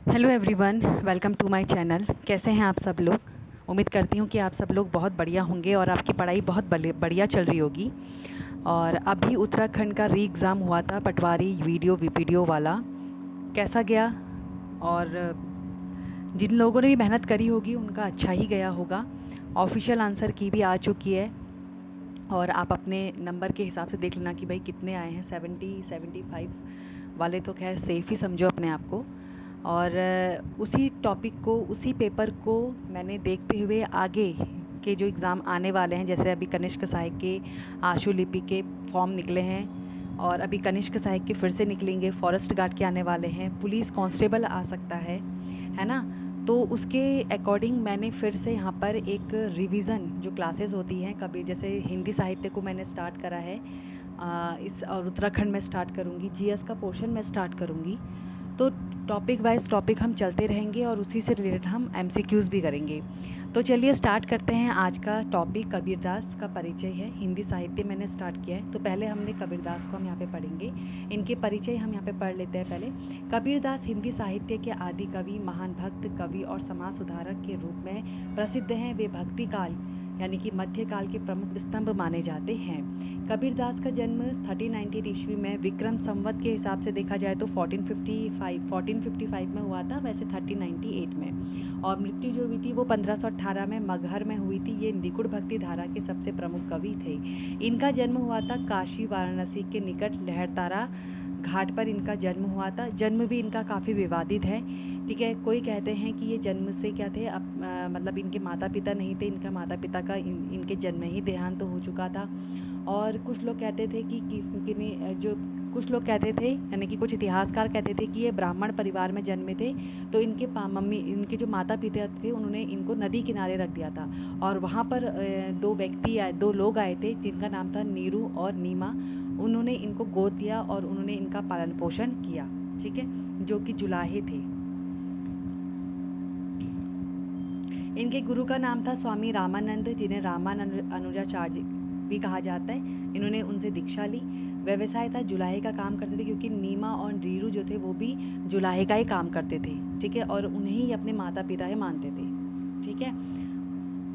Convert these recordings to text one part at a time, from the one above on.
Hello everyone, welcome to my channel. कैसे हैं आप सब लोग? उम्मीद करती हूँ कि आप सब लोग बहुत बढ़िया होंगे और आपकी पढ़ाई बहुत बढ़िया चल रही होगी। और अभी उत्तराखंड का री एग्ज़ाम हुआ था, पटवारी वीडियो वाला। कैसा गया? और जिन लोगों ने भी मेहनत करी होगी उनका अच्छा ही गया होगा। ऑफिशियल आंसर की भी आ चुकी है और आप अपने नंबर के हिसाब से देख लेना कि भाई कितने आए हैं। 75 वाले तो खैर सेफ़ ही समझो अपने आप को। और उसी टॉपिक को, उसी पेपर को मैंने देखते हुए आगे के जो एग्ज़ाम आने वाले हैं, जैसे अभी कनिष्क सहायक के, आशु लिपि के फॉर्म निकले हैं और अभी कनिष्क सहायक के फिर से निकलेंगे, फॉरेस्ट गार्ड के आने वाले हैं, पुलिस कांस्टेबल आ सकता है ना। तो उसके अकॉर्डिंग मैंने फिर से यहाँ पर एक रिवीज़न जो क्लासेस होती हैं, कभी जैसे हिंदी साहित्य को मैंने स्टार्ट करा है इस, और उत्तराखंड में स्टार्ट करूँगी, जीएस का पोर्शन में स्टार्ट करूँगी। तो टॉपिक वाइज टॉपिक हम चलते रहेंगे और उसी से रिलेटेड हम एमसीक्यूज़ भी करेंगे। तो चलिए स्टार्ट करते हैं। आज का टॉपिक कबीरदास का परिचय है। हिंदी साहित्य मैंने स्टार्ट किया है, तो पहले हमने कबीरदास को हम यहाँ पे पढ़ेंगे। इनके परिचय हम यहाँ पे पढ़ लेते हैं पहले। कबीरदास हिंदी साहित्य के आदि कवि, महान भक्त, कवि और समाज सुधारक के रूप में प्रसिद्ध हैं। वे भक्ति काल यानी कि मध्यकाल के प्रमुख स्तंभ माने जाते हैं। कबीरदास का जन्म 1398 ईस्वी में विक्रम संवत के हिसाब से देखा जाए तो 1455 में हुआ था, वैसे 1398 में। और मृत्यु जो हुई थी वो 1518 में मगहर में हुई थी। ये निगुड़ भक्ति धारा के सबसे प्रमुख कवि थे। इनका जन्म हुआ था काशी वाराणसी के निकट लहरतारा घाट पर इनका जन्म हुआ था। जन्म भी इनका काफ़ी विवादित है, ठीक है। कोई कहते हैं कि ये जन्म से क्या थे, मतलब इनके माता पिता नहीं थे, इनका माता पिता का इनके जन्म में ही देहांत हो चुका था। और कुछ लोग कहते थे कुछ लोग कहते थे, यानी कि कुछ इतिहासकार कहते थे कि ये ब्राह्मण परिवार में जन्मे थे। तो इनके जो माता पिता थे उन्होंने इनको नदी किनारे रख दिया था और वहाँ पर दो लोग आए थे जिनका नाम था नीरू और नीमा। उन्होंने इनको गोद दिया और उन्होंने इनका पालन पोषण किया, ठीक है, जो कि जुलाहे थे। इनके गुरु का नाम था स्वामी रामानंद, जिन्हें रामानंद अनुजाचार्य भी कहा जाता है। इन्होंने उनसे दीक्षा ली। व्यवसाय था, जुलाहे का काम करते थे, क्योंकि नीमा और नीरू जो थे वो भी जुलाहे का ही काम करते थे, ठीक है, और उन्हें ही अपने माता पिता ही मानते थे, ठीक है।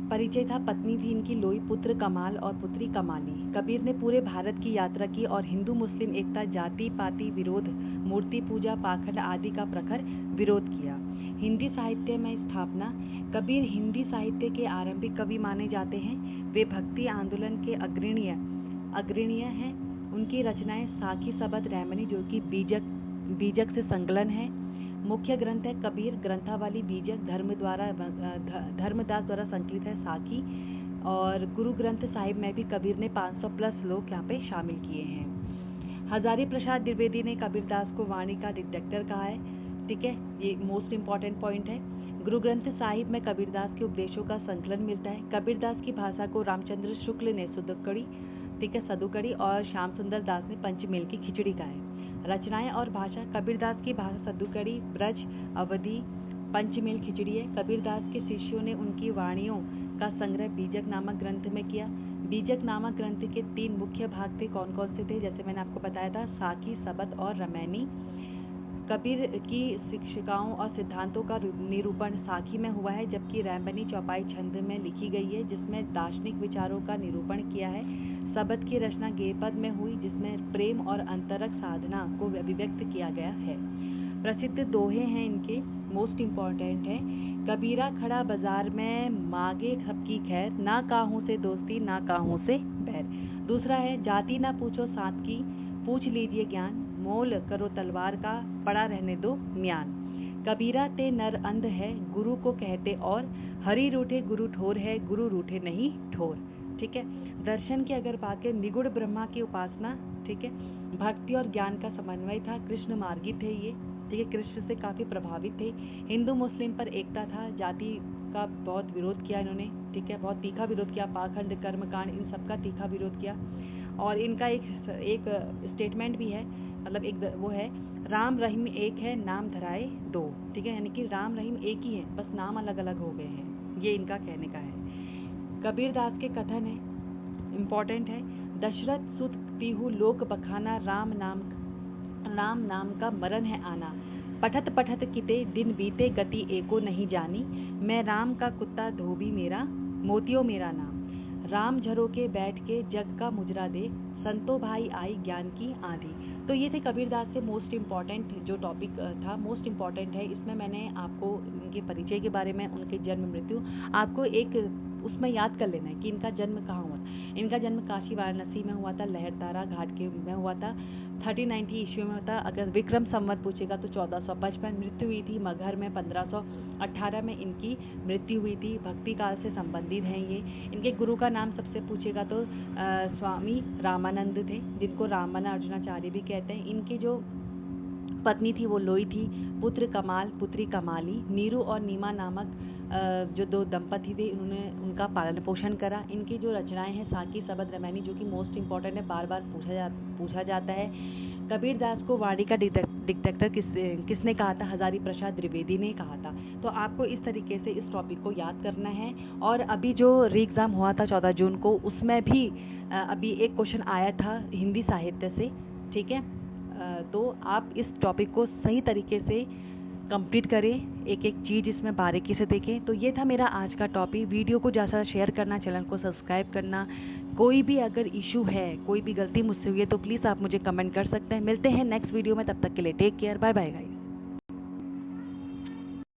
परिचय था, पत्नी थी इनकी लोई, पुत्र कमाल और पुत्री कमाली। कबीर ने पूरे भारत की यात्रा की और हिंदू मुस्लिम एकता, जाति पाति विरोध, मूर्ति पूजा, पाखंड आदि का प्रखर विरोध किया। हिंदी साहित्य में स्थापना। कबीर हिंदी साहित्य के आरंभिक कवि माने जाते हैं। वे भक्ति आंदोलन के अग्रणीय हैं। उनकी रचनाएं साखी, सबद, रैमनी जो कि बीजक से संकलन है। मुख्य ग्रंथ है कबीर ग्रंथावली, बीजक, धर्मदास द्वारा संकलित है साखी। और गुरु ग्रंथ साहिब में भी कबीर ने 500 प्लस लोग यहाँ पे शामिल किए हैं। हजारी प्रसाद द्विवेदी ने कबीरदास को वाणी का डिटेक्टर कहा है, ठीक है, ये मोस्ट इम्पॉर्टेंट पॉइंट है। गुरु ग्रंथ साहिब में कबीरदास के उपदेशों का संकलन मिलता है। कबीरदास की भाषा को रामचंद्र शुक्ल ने सदुकड़ी, ठीक है, सदुकड़ी, और श्याम सुंदर दास ने पंचमेल की खिचड़ी का है। रचनाएं और भाषा। कबीरदास की भाषा सदुकड़ी, ब्रज, अवधी, पंचमेल खिचड़ी है। कबीरदास के शिष्यों ने उनकी वाणियों का संग्रह बीजक नामक ग्रंथ में किया। बीजक नामक ग्रंथ के 3 मुख्य भाग थे। कौन कौन से थे? जैसे मैंने आपको बताया था, साखी, सबद और रमैनी। कबीर की शिक्षाओं और सिद्धांतों का निरूपण साखी में हुआ है, जबकि रैमबनी चौपाई छंद में लिखी गई है, जिसमें दार्शनिक विचारों का निरूपण किया है। सबद की रचना गेयपद में हुई, जिसमें प्रेम और अंतरक साधना को अभिव्यक्त किया गया है। प्रसिद्ध दोहे हैं इनके, मोस्ट इम्पॉर्टेंट है। कबीरा खड़ा बाजार में, मांगे सबकी खैर, ना काहू से दोस्ती ना काहू से बैर। दूसरा है, जाति ना पूछो साथ की, पूछ लीजिए ज्ञान, मोल करो तलवार का, पड़ा रहने दो म्यान। कबीरा ते नर अंध है, गुरु को कहते और, हरि रूठे गुरु ठोर है, गुरु रूठे नहीं ठोर, ठीक है। दर्शन की अगर बात करें, निगुड़ ब्रह्मा की उपासना, ठीक है, भक्ति और ज्ञान का समन्वय था, कृष्ण मार्गी थे ये, ठीक है, कृष्ण से काफ़ी प्रभावित थे। हिंदू मुस्लिम पर एकता था, जाति का बहुत विरोध किया इन्होंने, ठीक है, बहुत तीखा विरोध किया, पाखंड, कर्मकांड, इन सब का तीखा विरोध किया। और इनका एक स्टेटमेंट भी है, मतलब एक वो है, राम रहीम एक है, नाम धराए दो, ठीक है, यानी कि राम रहीम एक ही है, बस नाम अलग अलग हो गए हैं, ये इनका कहने का है। कबीरदास के कथन है, इम्पोर्टेंट है, दशरथ सुत पीहू लोक बखाना, राम नाम का मरण है आना। पठत पठत किते दिन बीते गति एको नहीं जानी, मैं राम का कुत्ता धोबी मेरा, मोतियों मेरा नाम। राम झरोके बैठ के जग का मुजरा दे, संतो भाई आई ज्ञान की आंधी। तो ये थे कबीरदास के मोस्ट इम्पॉर्टेंट जो टॉपिक था, मोस्ट इम्पॉर्टेंट है। इसमें मैंने आपको उनके परिचय के बारे में, उनके जन्म मृत्यु, आपको एक उसमें याद कर लेना है कि इनका जन्म कहाँ हुआ। इनका जन्म काशी वाराणसी में हुआ था, लहरतारा घाट के में हुआ था, 1390 ईस्वी में हुआ था। अगर विक्रम संवत पूछेगा तो 1455। मृत्यु हुई थी मगहर में 1518 में इनकी मृत्यु हुई थी। भक्ति काल से संबंधित हैं ये। इनके गुरु का नाम सबसे पूछेगा तो स्वामी रामानंद थे, जिनको रामाना अर्जुनाचार्य भी कहते हैं। इनकी जो पत्नी थी वो लोई थी, पुत्र कमाल, पुत्री कमाली। नीरू और नीमा नामक जो दो दंपति थे, इन्होंने उनका पालन पोषण करा। इनकी जो रचनाएं हैं साकी, सबद, रामायणी, जो कि मोस्ट इम्पॉर्टेंट है, बार बार पूछा जाता है। कबीरदास को वाणी का डिक्टेटर किसने कहा था? हजारी प्रसाद द्विवेदी ने कहा था। तो आपको इस तरीके से इस टॉपिक को याद करना है। और अभी जो री एग्ज़ाम हुआ था 14 जून को, उसमें भी अभी एक क्वेश्चन आया था हिंदी साहित्य से, ठीक है। तो आप इस टॉपिक को सही तरीके से कंप्लीट करें, एक एक चीज़ इसमें बारीकी से देखें। तो ये था मेरा आज का टॉपिक। वीडियो को ज़्यादा शेयर करना, चैनल को सब्सक्राइब करना। कोई भी अगर इशू है, कोई भी गलती मुझसे हुई है तो प्लीज़ आप मुझे कमेंट कर सकते हैं। मिलते हैं नेक्स्ट वीडियो में, तब तक के लिए take care, bye bye guys.